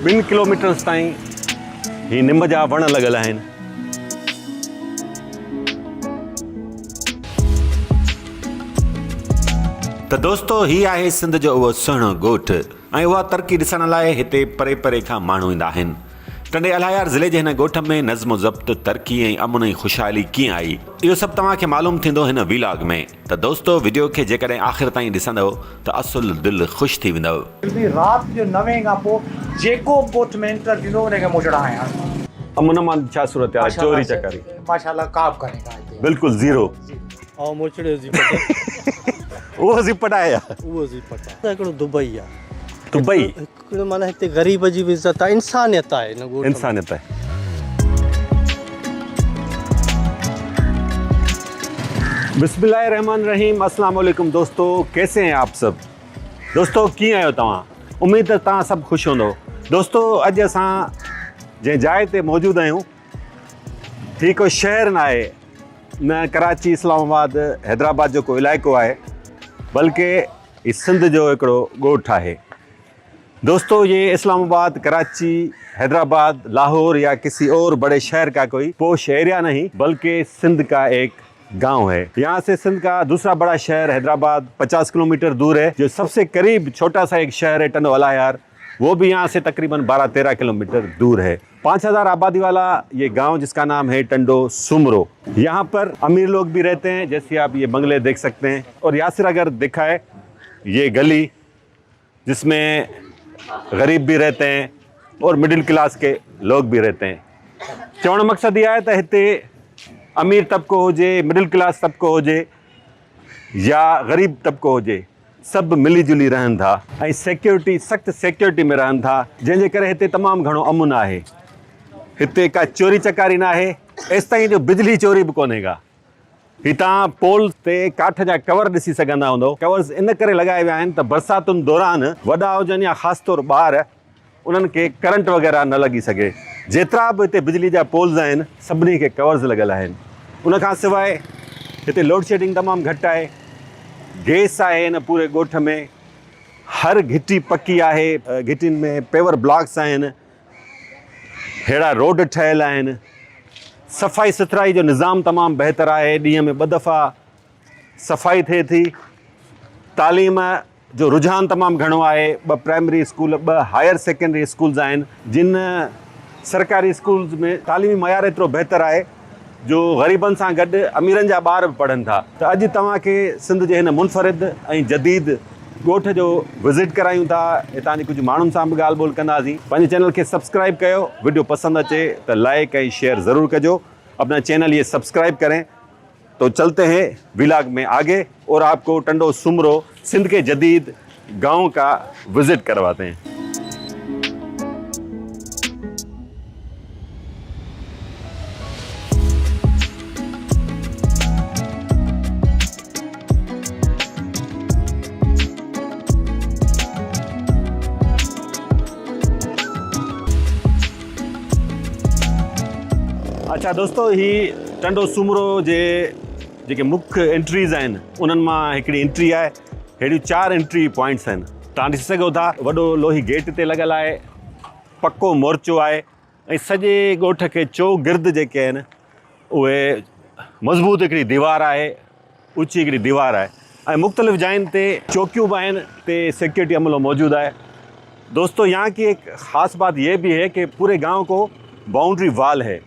2 kilometre ताईं ही निम जा वण लॻल आहिनि। त दोस्तो ही आहे सिंध जो उहो सुहिणो ॻोठु ऐं उहा तरक़ी ॾिसण लाइ हिते परे परे खां माण्हू ईंदा आहिनि। टंडे अलायार ज़िले जे हिन ॻोठ में नज़्म ज़ब्त, तरक़ी ऐं अमन ऐं ख़ुशहाली कीअं आई, इहो सभु तव्हांखे मालूम थींदो हिन वीलॉग में। त दोस्तो वीडियो खे जेकॾहिं आख़िर ताईं ॾिसंदव त असुल दिलि ख़ुशि थी वेंदव। राति जो 9 खां पोइ जेको ॻोठ में एंटर थींदो उनखे मोजड़ा आहियां। अमन मां छा सूरत आहे? चोरी चकारी माशाल्लाह काब करेगा बिल्कुलु ज़ीरो। ऐं मोचड़े ज़िपट उहो ज़िपट आहे उहो ज़िपट आहे। हिकिड़ो दुबई आहे। दुबई हिकिड़ो माना हिते ग़रीब जी बि इज़त आहे, इंसानियत आहे हिन ॻोठ में। इंसानियत आहे। बिस्मिल्लाहिर्रहमानिर्रहीम। अस्सलाम वालेकुम दोस्तों, कैसे हैं आप सब? दोस्तों कीअं आहियो तव्हां? उम्मीद है तव्हां सभु ख़ुशि हूंदो। दोस्तों अॼु असां जंहिं जाइ ते मौजूदु आहियूं ही कोई शहर न आहे, न कराची, इस्लामाबाद, हैदराबाद जो को इलाइक़ो आहे, बल्कि ही सिंध जो हिकिड़ो ॻोठु आहे। दोस्तों ये इस्लामाबाद, कराची, हैदराबाद, लाहौर या किसी और बड़े शहर का कोई पोश एरिया नहीं, बल्कि सिंध का एक गांव है। यहाँ से सिंध का दूसरा बड़ा शहर हैदराबाद 50 किलोमीटर दूर है। जो सबसे करीब छोटा सा एक शहर है टंडो अलायार, वो भी यहाँ से तकरीबन 12-13 किलोमीटर दूर है। 5000 आबादी वाला ये गांव जिसका नाम है टंडो सुमरो। यहाँ पर अमीर लोग भी रहते हैं, जैसे आप ये बंगले देख सकते हैं, और यासिर अगर देखा है ये गली जिसमें गरीब भी रहते हैं और मिडिल क्लास के लोग भी रहते हैं। चवण मक़सद यह है त हिते अमीर तबको हुजे, मिडिल क्लास तबको हुजे या ग़रीब तबको हुजे, सभु मिली जुली रहनि था ऐं सिक्योरिटी, सख़्तु सिक्योरिटी में रहनि था, जंहिंजे करे हिते तमामु घणो अमुन आहे। हिते का चोरी चकारी न आहे, एसि ताईं जो बिजली चोरी बि कोन्हे का। ही तव्हां पोल ते काठ जा कवर ॾिसी सघंदा हूंदो। कवर्स इन करे लॻाए विया आहिनि त बरसातुनि दौरान वॾा हुजनि या ख़ासि तौरु ॿार, उन्हनि खे करंट वग़ैरह न लॻी सघे। जेतिरा बि हिते बिजली जा पोल्स आहिनि सभिनी खे कवर्स लॻल आहिनि। उनखां सवाइ हिते लोड शेडिंग तमामु घटि आहे। गैस आहे हिन पूरे ॻोठ में। हर घिटी पकी आहे, घिटियुनि में पेवर ब्लॉक्स आहिनि, अहिड़ा रोड ठहियल आहिनि। सफ़ाई सुथराई जो निज़ाम तमामु बहितर आहे। ॾींहं में 2 दफ़ा सफ़ाई थिए थी। तालीम जो रुझान तमामु घणो आहे। 2 primary school, 2 higher secondary schools आहिनि, जिन सरकारी स्कूल्स में तालीमी मयार एतिरो बहितर आहे जो ग़रीबनि सां गॾु अमीरनि जा ॿार बि पढ़नि था। त अॼु तव्हांखे सिंध जे हिन मुनफ़रिद ऐं जदीद ॻोठ जो विज़िट करायूं था। हितां जी कुझु माण्हुनि सां बि ॻाल्हि ॿोल कंदासीं। पंहिंजे चैनल खे सब्सक्राइब कयो। वीडियो पसंदि अचे त लाइक ऐं शेयर ज़रूर कजो। अपना चैनल ये सब्सक्राइब करें। तो चलते हैं व्लॉग में आगे और आपको टंडो सुमरो, सिंध के जदीद गांव का विज़िट करवाते हैं। अच्छा दोस्तों, ही टंडो सुमरो जे जेके मुख्य एंट्रीज़ आहिनि उन्हनि मां हिकिड़ी एंट्री आहे। अहिड़ियूं 4 एंट्री पॉइंट्स आहिनि। तव्हां ॾिसी सघो था, वॾो लोही गेट ते लॻल आहे, पको मोर्चो आहे ऐं सॼे ॻोठ खे चौगिर्द जेके आहिनि उहे मज़बूत हिकिड़ी दीवार आहे, ऊची हिकिड़ी दीवार आहे ऐं मुख़्तलिफ़ जायुनि ते चौकियूं बि आहिनि, ते सिक्योरिटी अमलो मौजूदु आहे। दोस्तों यहाँ की एक ख़ास बात यह भी है कि पूरे गाँव को बाउंड्री वाल है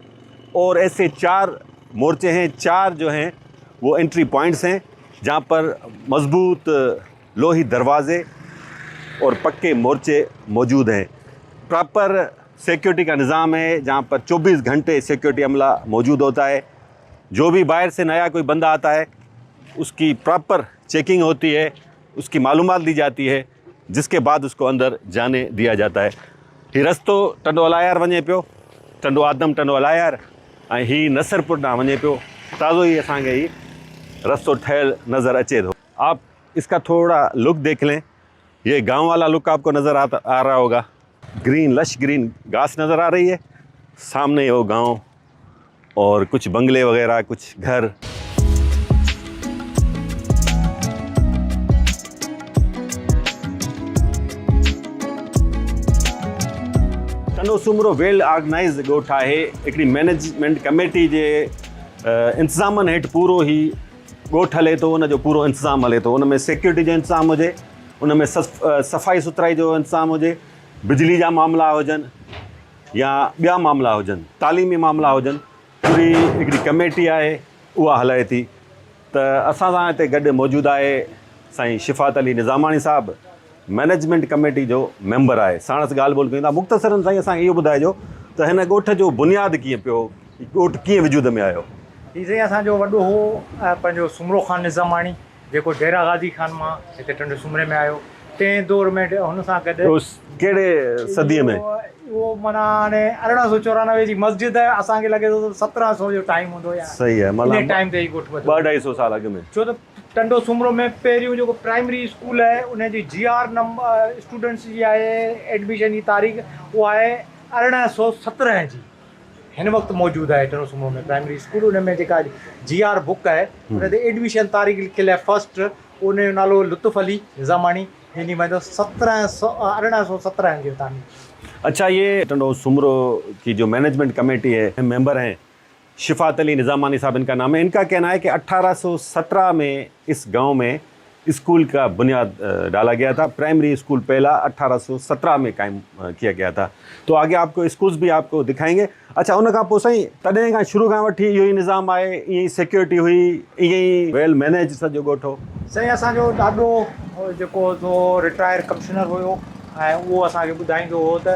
और ऐसे 4 मोर्चे हैं, 4 जो हैं वो एंट्री पॉइंट्स हैं, जहाँ पर मज़बूत लोही दरवाज़े और पक्के मोर्चे मौजूद हैं। प्रॉपर सिक्योरिटी का निज़ाम है, जहाँ पर 24 घंटे सिक्योरिटी अमला मौजूद होता है। जो भी बाहर से नया कोई बंदा आता है उसकी प्रॉपर चेकिंग होती है, उसकी मालूमात दी जाती है, जिसके बाद उसको अंदर जाने दिया जाता है। ही रस्तो टंडो अलायार वञे पियो, टंडो आदम टंडो अलायार, ऐं ही नसरपुर ॾांहुं वञे पियो। ताज़ो ही असांखे ही रस्तो ठहियल नज़र अचे थो। आप इसका थोड़ा लुक देख लें। ये गांव वाला लुक आपको नज़र आ रहा होगा। ग्रीन, लश ग्रीन घास नज़र आ रही है। सामने वो गांव और कुछ बंगले वगैरह, कुछ घर। टंडो सूमरो वेल ऑर्गेनाइज़ ॻोठ आहे। हिकिड़ी मैनेजमेंट कमेटी जे इंतज़ामनि हेठि पूरो ई ॻोठ हले थो, उनजो पूरो इंतज़ाम हले थो। उन में सिक्योरिटी जो इंतज़ाम हुजे, उन में सफ़ाई सुथराई जो इंतज़ाम हुजे, बिजली जा मामला हुजनि या ॿिया मामला हुजनि, तालीमी मामला हुजनि, पूरी हिकिड़ी कमेटी आहे उहा हलाए थी। त असां सां हिते गॾु मौजूदु आहे साईं शिफ़ात अली निज़ामाणी साहिबु, मैनेजमेंट कमेटी जो मेंबर आहे। साणसि ॻाल्हि ॿोल कयूं था। मुख़्तसरनि साईं असांखे इहो ॿुधाइजो त हिन ॻोठ जो बुनियादु कीअं पियो, ॻोठ कीअं वजूद में आयो? हीअ साईं असांजो वॾो हो पंहिंजो सुमरो ख़ान निज़ामाणी, जेको डेरा गाज़ी ख़ान मां हिते टंडो सूमरे में आयो। तंहिं दौर में हुन सां गॾु कहिड़े सदीअ में? उहो माना हाणे 1894 जी मस्जिद आहे, असांखे लॻे थो 1700 जो टाइम हूंदो या सही आहे, इन टाइम ते ई ॻोठ वधो 2-250 साल अॻु में। छो त टंडो सूमरो में पहिरियों जेको प्राइमरी स्कूल आहे उनजी GR नंबर स्टूडेंट्स जी आहे एडमिशन जी तारीख़ उहा आहे 1817 जी हिन वक़्तु मौजूदु आहे टंडो सूमरो में प्राइमरी स्कूल। उन में जेका GR बुक आहे उन ते एडमिशन तारीख़ लिखियलु आहे फर्स्ट, उन जो नालो लुत्फ़ अली निज़ामाणी, हिन में 1817 जो तारीख़। अच्छा, ये टंडो सूमरो की जो मैनेजमेंट कमेटी है, मेंबर हैं शिफ़ात अली निज़ामानी साहब इनका नाम है। इनका कहना है कि 1817 में इस गांव में स्कूल का बुनियाद डाला गया था। प्राइमरी स्कूल पहला 1817 में कायम किया गया था। तो आगे आपको स्कूल्स भी आपको दिखाएंगे। अच्छा, उन खां पोइ साईं तॾहिं खां शुरू खां वठी इहो ई निज़ाम आहे, ईअं ई सिक्योरिटी हुई, ईअं ई वेल मैनेज सॼो ॻोठ हो? साईं असांजो ॾाढो जेको रिटायर कमिश्नर हुयो ऐं उहो असांखे ॿुधाईंदो हो त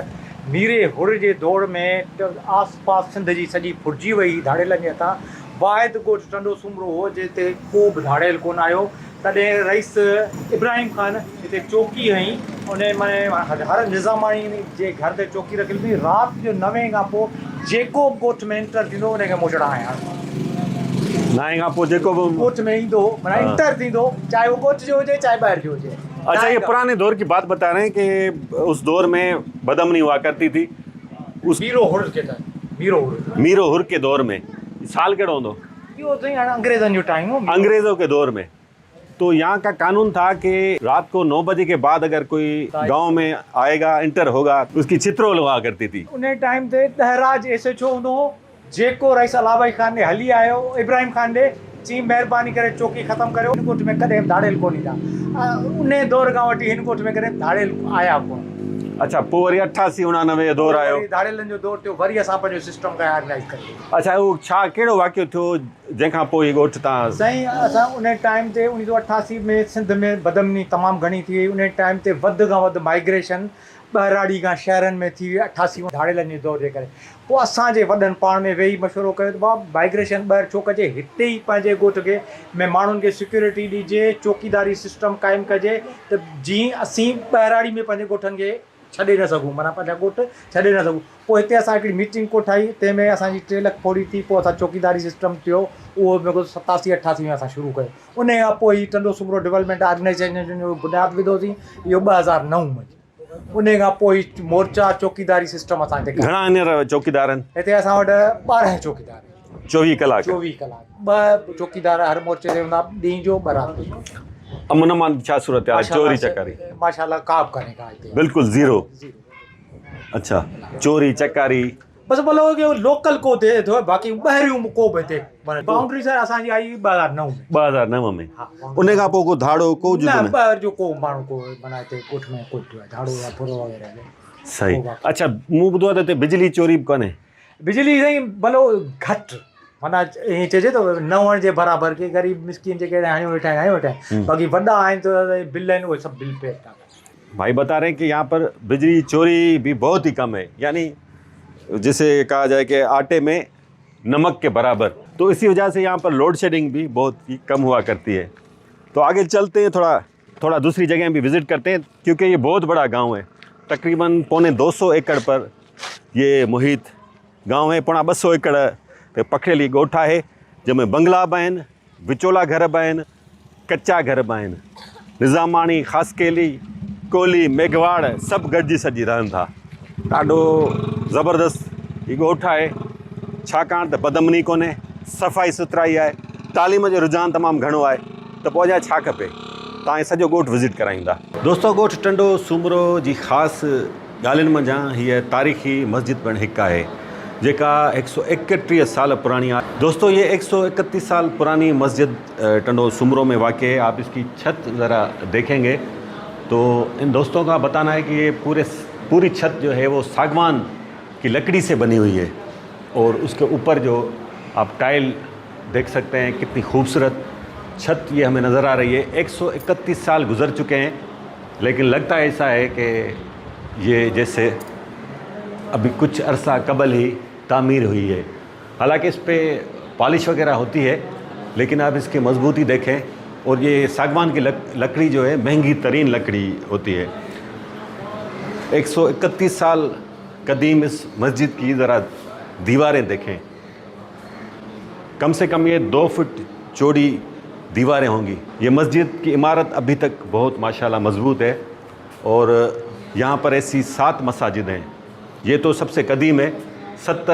मीरे हुर जे दौर में आसपास सिंध जी सॼी फुरिजी वई धाड़ेलनि जे हथां। वाहिद ॻोठ टंडो सूमरो हो जिते को बि धाड़ेल कोन आयो। तॾहिं रईस इब्राहिम ख़ान हिते चौकी हई, उन में हर निज़ामाणी जे घर ते चौकी रखियलु हुई। राति जो 9 खां पोइ जेको बि ॻोठ में एंटर थींदो उनखे मोजड़ा आया। 9 खां पोइ जेको बि ॻोठ में ईंदो माना एंटर थींदो, चाहे वो ॻोठ जो हुजे चाहे ॿाहिरि जो हुजे। अच्छा, ये पुराने दौर की बात बता रहे हैं कि उस दौर में बदमनी हुआ करती थी। उस मीरो हुर के दौर मीरो हुर के दौर में साल कहिड़ो हूंदो? इहो साईं अंग्रेज़नि जो टाइम हो, अंग्रेज़ों के दौर में। तो यहाँ का कानून था कि रात को 9 बजे के बाद अगर कोई गांव में आएगा, इंटर होगा, तो उसकी चित्रो लगा करती थी। उन टाइम ते दहराज ऐसे छो हूंदो हो, जेको रईस अलाबाई ख़ान ने हली आयो इब्राहिम ख़ान ॾे चई महिरबानी करे चौकी ख़तमु करियो, हिन ॻोठ में कॾहिं धाड़ेल कोन ईंदा। उन दौर खां वठी हिन ॻोठ में कॾहिं धाड़ेल आया कोन। अच्छा, पोइ वरी 88-89 जो दौर आयो, धाड़ेलनि जो दौर थियो, वरी असां पंहिंजो सिस्टम खे ऑर्गेनाइज़ कयो। अच्छा, उहो छा कहिड़ो वाक़ियो थियो जंहिंखां पोइ हीअ ॻोठ तव्हां? साईं असां उन टाइम ते 1988 में सिंध में बदमनी तमामु घणी थी वई। उन टाइम ते वधि खां वधि माइग्रेशन ॿाहिराड़ी खां शहरनि में थी वई 88 धाड़ेलनि जे दौर जे करे। पोइ असांजे वॾनि पाण में वेही मशवरो कयो त भाउ माइग्रेशन ॿाहिरि छो कजे, हिते ई पंहिंजे ॻोठ खे में माण्हुनि खे सिक्योरिटी ॾिजे, चौकीदारी सिस्टम क़ाइमु कजे त जीअं असीं ॿाहिराड़ी में पंहिंजे ॻोठनि खे छॾे न सघूं, माना पंहिंजा ॻोठ छॾे न सघूं। पोइ हिते असां हिकिड़ी मीटिंग कोठाई, तंहिंमें असांजी 3 लख फोड़ी थी। पोइ असां चौकीदारी सिस्टम थियो, उहो मेरे को 87-88 में असां शुरू कयो। उन खां पोइ ही टंडो सूमरो डेवलपमेंट ऑर्गेनाइज़ेशन जो बुनियादु विधोसीं, इहो 2009 में। उन खां पोइ मोर्चा चौकीदारी सिस्टम असां हिते घणा हींअर चौकीदार आहिनि? हिते असां वटि 12 चौकीदार, 24 कलाक। 24 कलाक 2 चौकीदार हर मोर्चे ते हूंदा, ॾींहं जो बरात जो। अमन अमान छा सूरत आहे? चोरी चकारी माशाल्लाह का बि कान्हे का हिते, बिल्कुल ज़ीरो। अच्छा, चोरी चकारी बसि भलो कि लोकल को थिए थो, बाक़ी ॿाहिरियूं को बि हिते बाउंड्री सर असांजी आई 2009 में। 2009 में। हा, उन खां पोइ को धाड़ो को न ॿाहिरि जो को माण्हू को माना हिते ॻोठ में कोई थियो आहे धाड़ो या फुरो वग़ैरह। सही। अच्छा, मूं ॿुधो आहे त हिते बिजली चोरी बि कोन्हे? बिजली साईं भलो घटि, माना ईअं चइजे त न हुअण जे बराबरि, की ग़रीब मिसकिन जेके हाणे वेठा आहिनि हाणे वेठा आहिनि, बाक़ी वॾा आहिनि त बिल आहिनि उहे सभु बिल पे था। भाई बता रहे हैं कि यहाँ पर बिजली चोरी भी बहुत ही कम है, यानी जिसे कहा जाए कि आटे में नमक के बराबर। तो इसी वजह से यहाँ पर लोड शेडिंग भी बहुत ही कम हुआ करती है। तो आगे चलते हैं, थोड़ा दूसरी जगह भी विज़िट करते हैं, क्योंकि ये बहुत बड़ा गांव है। तकरीबन 250 एकड़ पर ये मुहित गांव है। 250 एकड़ ते पखिड़ियल ही ॻोठ आहे, जंहिंमें बंगला बि आहिनि, विचोला घर बि आहिनि, कच्चा घर बि आहिनि। निज़ामाणी, ख़ासकेली, कोली, मेघवाड़ सभु गॾिजी सॼी रहनि था। ॾाढो ज़बरदस्त ही ॻोठ आहे, छाकाणि त बदमनी कोन्हे, सफ़ाई सुथराई आहे, तालीम जो रुझान तमामु घणो आहे। त पोइ अञा छा खपे, तव्हांखे सॼो ॻोठ विज़िट कराईंदा। दोस्तो, ॻोठ टंडो सूमरो जी ख़ासि ॻाल्हियुनि मंझां हीअ तारीख़ी मस्जिद पिणु हिकु आहे जेका 131 साल पुरानी है। दोस्तों ये 131 साल पुरानी मस्जिद टंडो सुमरो में वाक़ है। आप इसकी छत ज़रा देखेंगे तो इन दोस्तों का बताना है कि ये पूरी छत जो है वो सागवान की लकड़ी से बनी हुई है और उसके ऊपर जो आप टाइल देख सकते हैं कितनी खूबसूरत छत ये हमें नज़र आ रही है। 131 साल गुज़र चुके हैं लेकिन लगता ऐसा है कि ये जैसे अभी कुछ अरसा कबल ही तामीर हुई है। हालांकि इस पे पॉलिश वगैरह होती है लेकिन आप इसकी मजबूती देखें और ये सागवान की लकड़ी जो है महंगी तरीन लकड़ी होती है। 131 साल कदीम इस मस्जिद की ज़रा दीवारें देखें, कम से कम ये 2 फुट चौड़ी दीवारें होंगी। ये मस्जिद की इमारत अभी तक बहुत माशाल्लाह मजबूत है और यहाँ पर ऐसी 7 मसाजिद हैं। ये तो सबसे कदीम है। 7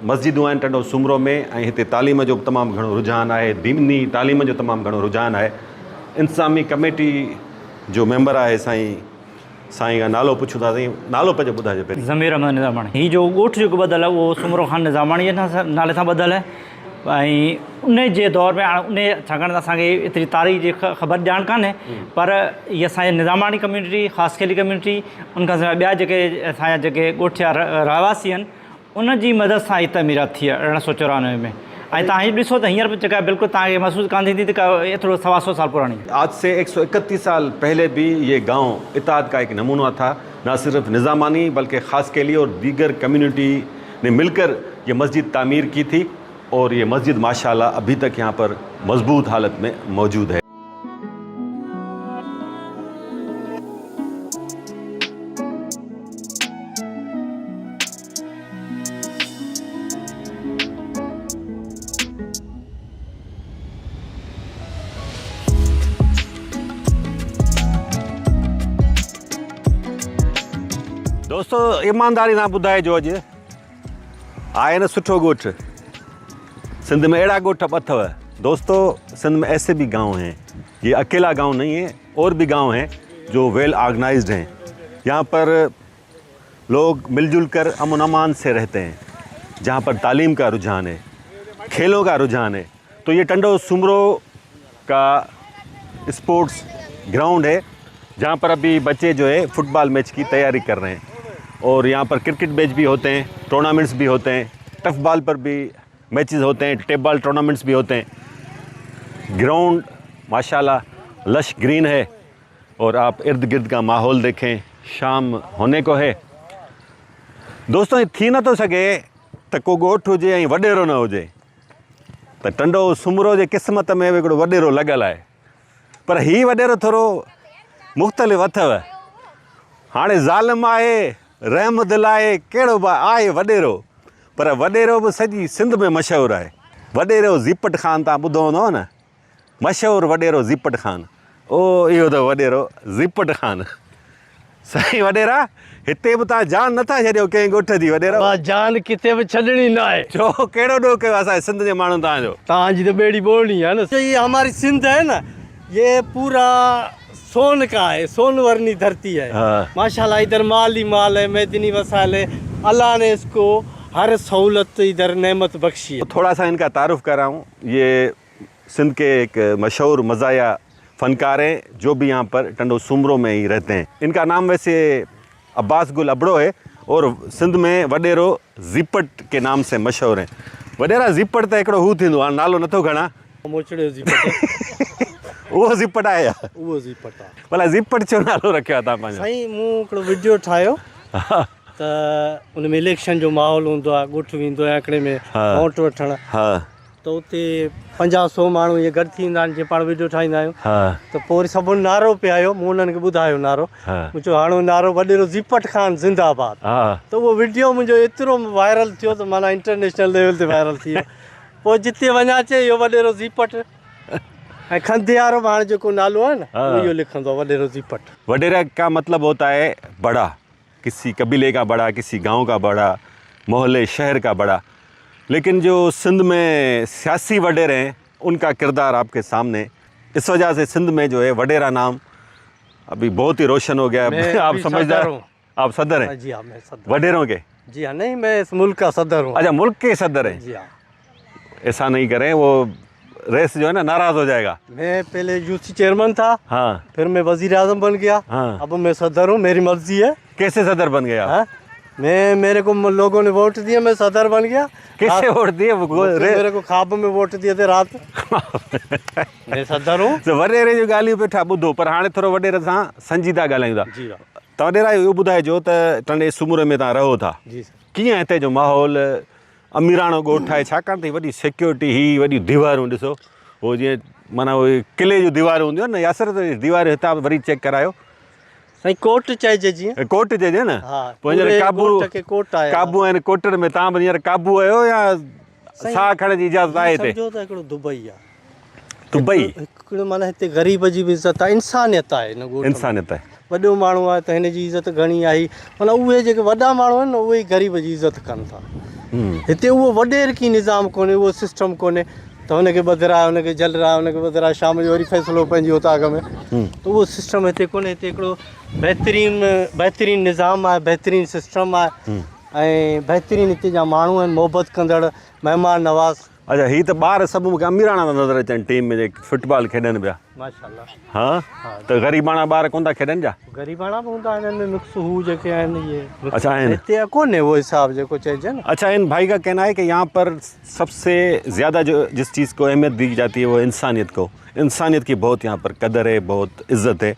मस्जिदूं आहिनि टंडो सुमरो में ऐं हिते तालीम जो तमामु घणो रुझान आहे, दीनी तालीम जो तमामु घणो रुझान आहे। इंतज़ामी कमेटी जो मेंबर आहे साईं का नालो पुछूं था। साईं नालो पंहिंजो ॿुधाइजो पहिरीं। ज़मीर अहमद निज़ामाणी। हीअ जो ॻोठ जेको ॿधल आहे उहो सुमरो ख़ान निज़ामाणी जे नाले सां ॿधल आहे ऐं उन जे दौर में हाणे उन छाकाणि त असांखे एतिरी तारीख़ जी ख़बर ॼाण कान्हे पर इहा असांजे निज़ामाणी कम्यूनिटी ख़ासि खेली कम्यूनिटी उनखां सवाइ ॿिया जेके असांजा जेके ॻोठ जा रहवासी आहिनि उन जी मदद सां ही तमीरात थी आहे 1994 में। ऐं तव्हां हीअ ॾिसो त हींअर जेका बिल्कुलु तव्हांखे महसूसु कान थींदी त एतिरो 125 साल पुराणी। आज से 131 साल पहले भी ये गांव इत्तेहाद का एक नमूना था। न सिर्फ निज़ामानी बल्कि ख़ास केली और दीगर कम्युनिटी ने मिलकर ये मस्जिद तामीर की थी और ये मस्जिद माशाल्लाह अभी तक यहाँ पर मजबूत हालत में मौजूद है। दोस्तों ईमानदारी सां ॿुधाइजो अॼु आहे न सुठो ॻोठ। सिंध में अहिड़ा ॻोठ अथव। दोस्तों सिंध में ऐसे भी गांव हैं, ये अकेला गांव नहीं है, और भी गांव हैं जो वेल ऑर्गेनाइज्ड हैं। यहाँ पर लोग मिलजुल कर अमन अमान से रहते हैं, जहाँ पर तालीम का रुझान है, खेलों का रुझान है। तो ये टंडो सुमरो का स्पोर्ट्स ग्राउंड है जहाँ पर अभी बच्चे जो है फुटबॉल मैच की तैयारी कर रहे हैं और यहाँ पर क्रिकेट मैच भी होते हैं, टूर्नामेंट्स भी होते हैं, टफ बॉल पर भी मैचेस होते हैं, टेप बॉल टूर्नामेंट्स भी होते हैं। ग्राउंड माशाल्लाह लश ग्रीन है और आप इर्द गिर्द का माहौल देखें, शाम होने को है। दोस्तों ये थी न तो सके त को ॻोठ हुजे ऐं वॾेरो न हुजे, त टंडो सुमरो जे क़िस्मत में हिकिड़ो वॾेरो लॻल आहे। पर हीउ वॾेरो थोरो मुख़्तलिफ़ अथव। हाणे ज़ालिम आहे, रहम दिल आहे, कहिड़ो बि आहे वॾेरो, पर वॾेरो बि सॼी सिंध में मशहूरु आहे। वॾेरो ज़ीपट ख़ान तव्हां ॿुधो हूंदव न, मशहूरु वॾेरो ज़ीपट ख़ान। ओ इहो त वॾेरो ज़ीपट ख़ान। साईं वॾेरा हिते बि तव्हां जान नथा छॾियो कंहिं ॻोठ जी वॾेरो? जान किथे बि छॾणी न आहे। छो कहिड़ो ॾोह कयो असांजे सिंध जे माण्हू तव्हांजो? तव्हांजी त ॿेड़ी ॿोलणी आहे न। ये हमारी सिंध है ना, ये पूरा सोन का है, सोन वर्णी धरती है। माशाल्लाह इधर माल ही माल है, मैदनी वसाइल है। अल्लाह ने इसको हर सहूलत इधर नेमत बख्शी है। थोड़ा सा इनका तारुफ कराऊँ, ये सिंध के एक मशहूर मज़ाया फ़नकार हैं जो भी यहाँ पर टंडो सुमरो में ही रहते हैं। इनका नाम वैसे अब्बास गुल अबड़ो है और सिंध में वॾेरो ज़ीपट के नाम से मशहूर हैं। वॾेरा ज़ीपट त हिकिड़ो हू थींदो आहे, नालो नथो खणा। मोचड़े ज़ीपट उहो ज़ीपट आहे या? उहो ज़ीपट आहे। भला ज़ीपट छो नालो रखियो आहे तव्हां पंहिंजो? साईं मूं हिकिड़ो वीडियो ठाहियो त उन में इलेक्शन जो माहौल हूंदो आहे, ॻोठ वेंदो आहे हिकिड़े में वोट वठणु। त उते 50-100 माण्हू इहे गॾु थींदा आहिनि जीअं पाण वीडियो ठाहींदा आहियूं। त पोइ वरी सभु नारो पिया आयो, मूं उन्हनि खे ॿुधायो नारो। मूं चयो हाणे नारो वॾेरो ज़ीपट ख़ान ज़िंदाबाद। त उहो वीडियो मुंहिंजो एतिरो वायरल थियो त माना इंटरनेशनल लेवल ते वायरल थी वियो। पोइ जिते वञा अचे इहो वॾेरो ज़ीपट ऐं खंधियारो बि हाणे जेको नालो आहे न इहो लिखंदो आहे वॾेरो ज़ीपट। वडेरा का मतलब होता है बड़ा, किसी कबीले का बड़ा, किसी गांव का बड़ा, मोहल्ले शहर का बड़ा। लेकिन जो सिंध में सियासी वडेरे हैं उनका किरदार आपके सामने। इस वजह से सिंध में जो है वडेरा नाम अभी बहुत ही रोशन हो गया है। आप समझदार आप सदर हैं? जी हाँ, मैं सदर। वडेरों के? जी हाँ, नहीं, मैं इस मुल्क का सदर हूँ। अच्छा, मुल्क के सदर हैं? जी हाँ। ऐसा नहीं करें, वो रेस जो है ना नाराज हो जाएगा। मैं पहले यूसी चेयरमैन था, हाँ फिर मैं वजीर आजम बन गया, हाँ। अब मैं सदर हूँ, मेरी मर्जी है। कैसे सदर बन गया? हाँ, मेरे को लोगों ने वोट दिया, मैं सदर बन गया। कैसे वोट दिए? मेरे को ख्वाब में वोट दिए थे रात। मैं सदर हूँ। तो वडेरे जी ॻाल्हियूं वेठा ॿुधो, पर हाणे थोरो वडेरे सां संजीदा ॻाल्हायूं था। जी हाँ। तव्हां ॾेरा इहो ॿुधाइजो त टंडे सूमर में तव्हां रहो था, जी सर। कीअं हिते जो माहौल? अमीराणो ॻोठु आहे, छाकाणि त वॾी सिक्योरिटी, ही वॾियूं दीवारूं ॾिसो, उहो जीअं माना उहे किले जूं दीवारूं हूंदियूं आहिनि न, यासर त दीवारूं हितां वरी चेक करायो। साईं कोर्ट चइजे जीअं। कोर्ट चइजे न? हा, पोइ हींअर काबू कोर्ट आहे। काबू आहिनि कोर्टनि में, तव्हां बि हींअर काबू आहियो या साह खणण जी इजाज़त आहे हिते? सम्झो त हिकिड़ो दुबई आहे। दुबई हिकिड़ो माना हिते ग़रीब जी बि इज़त आहे, इंसानियत आहे हिन ॻोठ में। इंसानियत आहे। वॾो माण्हू आहे त हिन जी इज़त घणी आहे, माना उहे जेके वॾा माण्हू आहिनि न उहे ई ग़रीब जी इज़त कनि था। हिते उहो वॾेर की निज़ाम कोन्हे, उहो सिस्टम कोन्हे त हुनखे ॿधिराए, हुनखे जलराए, हुनखे ॿधिराए, शाम जो वरी फ़ैसिलो पंहिंजी उताग में, त उहो सिस्टम हिते कोन्हे। हिते हिकिड़ो बहितरीनु निज़ाम आहे, बहितरीनु सिस्टम आहे, ऐं बहितरीनु हिते जा माण्हू आहिनि, मोहबत कंदड़, महिमान नवाज़। अच्छा, ही त ॿार सभु मूंखे अमीराणा था नज़र अचनि टीम में, जेके फुटबॉल खेॾनि पिया। माशाल्लाह। हाँ, त ग़रीबाणा ॿार कोन था खेॾनि छा? ग़रीबाणा बि हूंदा आहिनि, हिन में मिक्स हू जेके आहिनि इहे। अच्छा, आहिनि। हिते कोन्हे उहो हिसाब जेको चइजे न। अच्छा, इन भाई का कहना है कि यहाँ पर सबसे ज़्यादा जो जिस चीज़ को अहमियत दी जाती है वो इंसानियत को, इंसानियत की बहुत यहाँ पर कदर है, बहुत इज़्ज़त है।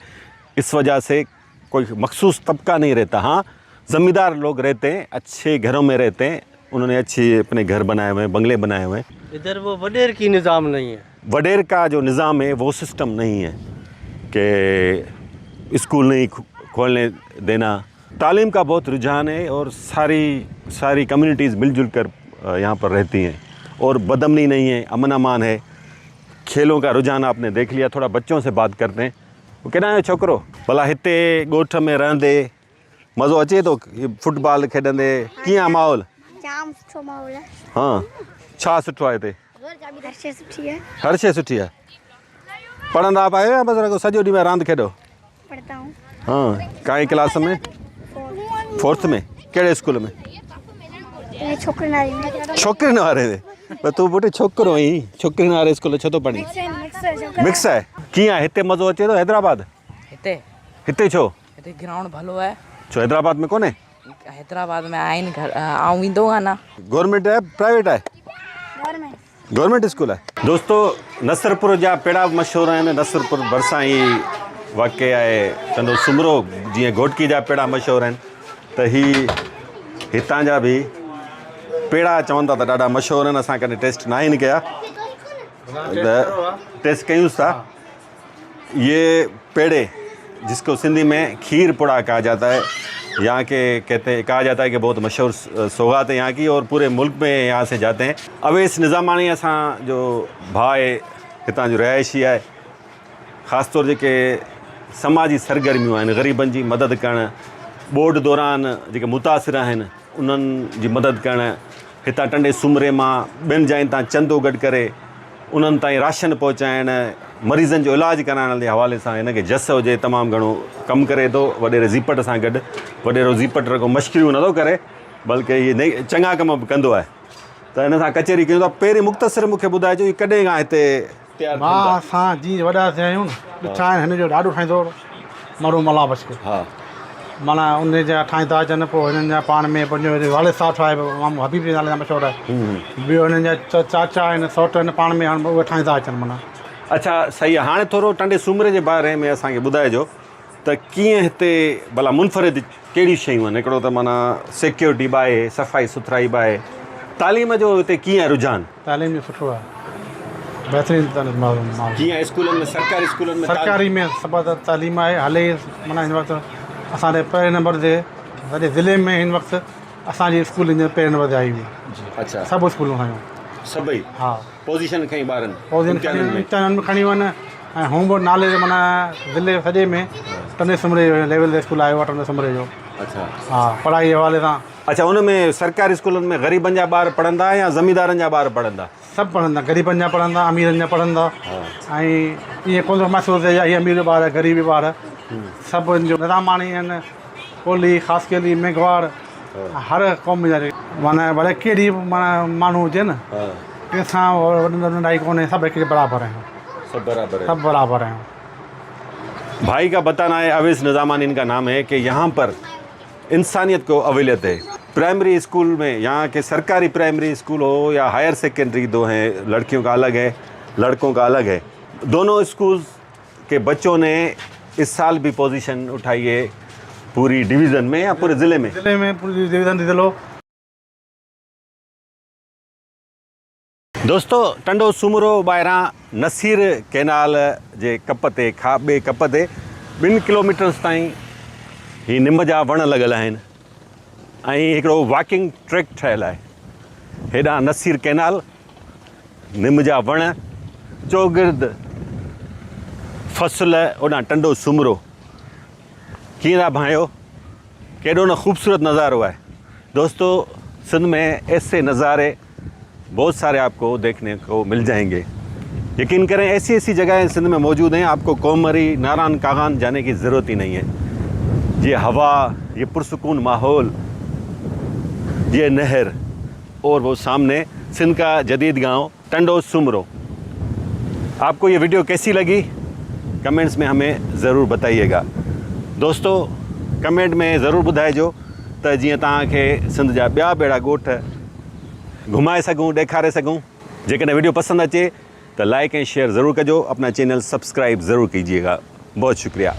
इस वजह से कोई मखसूस तबका नहीं रहता। हाँ, ज़मींदार लोग रहते हैं, अच्छे घरों में रहते हैं, उन्होंने अच्छे अपने घर बनाए हुए हैं, बंगले बनाए हुए हैं। इधर वो वडेर की निज़ाम नहीं है। वडेर का जो निज़ाम है वो सिस्टम नहीं है कि स्कूल नहीं खोलने देना। तालीम का बहुत रुझान है और सारी कम्युनिटीज़ मिलजुल कर यहाँ पर रहती हैं, और बदअमनी नहीं है, अमन अमान है। खेलों का रुझान आपने देख लिया। थोड़ा बच्चों से बात करते हैं। वो कहना है छोकरो भला हिते ॻोठ में रहंदे मज़ो अचे थो फुटबॉल खेॾंदे? कीअं माहौल? जाम सुठो माहौल है। हाँ, छा सुठो आहे हिते? हर शइ सुठी है। हर शइ सुठी आहे। पढ़ंदा पायो या बस सॼो ॾींहुं में रांदि खेॾो? पढ़ता हूँ। हाँ, काई क्लास में? 4th में? कहिड़े स्कूल में? छोकिरियुनि वारी में। छोकिरियुनि वारे में? पर तूं पुटु छोकिरो आहीं, छोकिरियुनि वारे स्कूल छो थो पढ़ी? मिक्स आहे। कीअं आहे हिते मज़ो अचे थो? हैदराबाद हिते छो? हिते ग्राउंड भलो आहे। छो हैदराबाद में कोन्हे? हैदराबाद में आहिनि घर, आऊं ईंदो आहे न। गवर्नमेंट आहे प्राइवेट आहे? गवर्नमेंट स्कूल आहे। दोस्तो, नसरपुर जा पेड़ा मशहूरु आहिनि। नसरपुर भरिसां ई वाक़ई आहे टंडो सुमरो, जीअं घोटकी जा पेड़ा मशहूरु आहिनि, त ही हितां जा बि पेड़ा चवनि था त ॾाढा मशहूरु आहिनि। असां कॾहिं टेस्ट न आहिनि कया, त टेस्ट कयूंसि था। ये पेड़े जिसको सिंधी में खीर पुड़ा कहा जाता है, यहाँ के कहा जाता है कि बहुत मशहूर सौगात है यहाँ की, और पूरे मुल्क में यहाँ से जाते हैं। अवेस निज़ामानी असां जो भाउ आहे, हितां जो रहायशी आहे, ख़ासि तौर जेके समाजी सरगर्मियूं आहिनि, ग़रीबनि जी मदद करणु, ॿोॾि दौरान जेके मुतासिर आहिनि उन्हनि जी मदद करणु, हितां टंडे सूमरे मां ॿियनि जाइनि तां चंदो गॾु करे उन्हनि ताईं राशन पहुचाइणु, मरीज़नि जो इलाजु कराइण जे हवाले सां हिनखे जस हुजे तमामु घणो कमु करे थो वॾेरे ज़ीपट सां गॾु। वॾेरो ज़ीपट रुगो मश्किरियूं नथो करे, बल्कि इहे चङा कम बि कंदो आहे। त हिन सां कचहरी कयूं था। पहिरीं मुख़्तसिर मूंखे ॿुधाइजो, हीअ कॾहिं खां हिते तयारु मां असां जीअं वॾा थिया आहियूं न, ॾिठा आहिनि हिन जो ॾाढो ठाहींदो मरू मला बसि। हा, माना उन जा ठाहींदा अचनि, पोइ हिननि जा पाण में पंहिंजो वाले साहु ठाहे, मामू हबीब जे नाले जा मशहूरु आहे। ॿियो हिननि जा चाचा आहिनि, सौट आहिनि, पाण में हाणे उहे ठाहींदा अचनि माना। अच्छा, सही आहे। हाणे थोरो टंडे सूमरे जे बारे में असांखे ॿुधाइजो त कीअं हिते भला मुनफ़रिद कहिड़ियूं शयूं आहिनि? हिकिड़ो त माना सिक्योरिटी बि आहे, सफ़ाई सुथराई बि आहे, तालीम जो हिते कीअं रुझान? तालीम जो सुठो आहे, बहितरीनु माहौल। कीअं स्कूलनि में, सरकारी स्कूलनि में? सरकारी में सभु तालीम आहे, हले। माना हिन वक़्तु असांजे पहिरें नंबर ते सॼे ज़िले में हिन वक़्तु असांजी स्कूल हिन पहिरें नंबर ते आई हुई। अच्छा, सभु स्कूलूं खयूं। सभई? हा, पोज़ीशन खई ॿारनि? इम्तिहाननि में खणी वञनि, ऐं होमवर्क नाले जो माना ज़िले सॼे में टंडे सुमरे जो लेवल ते स्कूल आयो आहे, टंडे सुमरे जो। अच्छा, हा, पढ़ाई जे हवाले सां। अच्छा, उन में सरकारी स्कूलनि में ग़रीबनि जा ॿार पढ़ंदा या ज़मींदारनि जा ॿार पढ़ंदा? सभु पढ़ंदा, ग़रीबनि जा पढ़ंदा, अमीरनि जा पढ़ंदा। ऐं ईअं कोन थो महसूसु थिए हीअ अमीर ॿार आहे, ग़रीब ॿार, सभु जो निज़ाम हाणे आहिनि। कोली ख़ासि मेघवाड़ हर क़ौम जा माना भले कहिड़ी माना माण्हू हुजे न कंहिंसां नंढाई कोन्हे सभु हिक बराबरि आहियूं सब बराबर है। सभु बराबरि आहियूं। भाई का बताना है, अवैस निज़ामान इनका नाम है, कि यहाँ पर इंसानियत को अवेलियत है। प्राइमरी स्कूल में, यहाँ के सरकारी प्राइमरी स्कूल हो या हायर सेकेंडरी, दो हैं, लड़कियों का अलग है लड़कों का अलग है। दोनों स्कूल के बच्चों ने इस साल भी पोजीशन उठाई है पूरी डिवीज़न में या पूरे ज़िले में। ज़िले में पूरी डिवीज़न ज़िलो। दोस्तों टंडो सूमरो ॿाहिरां नसीर कैनाल जे कप ते ॿिए कप ते 2 किलोमीटर्स ताईं ही निम जा वण लॻल आहिनि ऐं हिकिड़ो वॉकिंग ट्रैक ठहियलु आहे। हेॾां नसीर कैनाल, निम जा वण, चौगिर्द फसल, ओॾां टंडो सूमरो। कीअं था भाइयो, केॾो न ख़ूबसूरत नज़ारो है। दोस्तों सिंध में ऐसे नज़ारे बहुत सारे आपको देखने को मिल जाएंगे। यकीन करें ऐसी ऐसी जगहें सिंध में मौजूद हैं, आपको कोमरी, नारायण कागान जाने की ज़रूरत ही नहीं है। ये हवा, ये पुरसुकून माहौल, ये नहर और वो सामने सिंध का जदीद गांव टंडो सूमरो। आपको ये वीडियो कैसी लगी कमेंट्स में हमें ज़रूर बताइएगा। दोस्तों कमेंट में ज़रूर ॿुधाइजो त जीअं तव्हांखे सिंध जा ॿिया बेड़ा ॻोठ घुमाए सघूं, ॾेखारे सघूं। जेकॾहिं वीडियो पसंद अचे तो लाइक एंड शेयर ज़रूर कजो। अपना चैनल सब्सक्राइब ज़रूर कीजिएगा। बहुत शुक्रिया।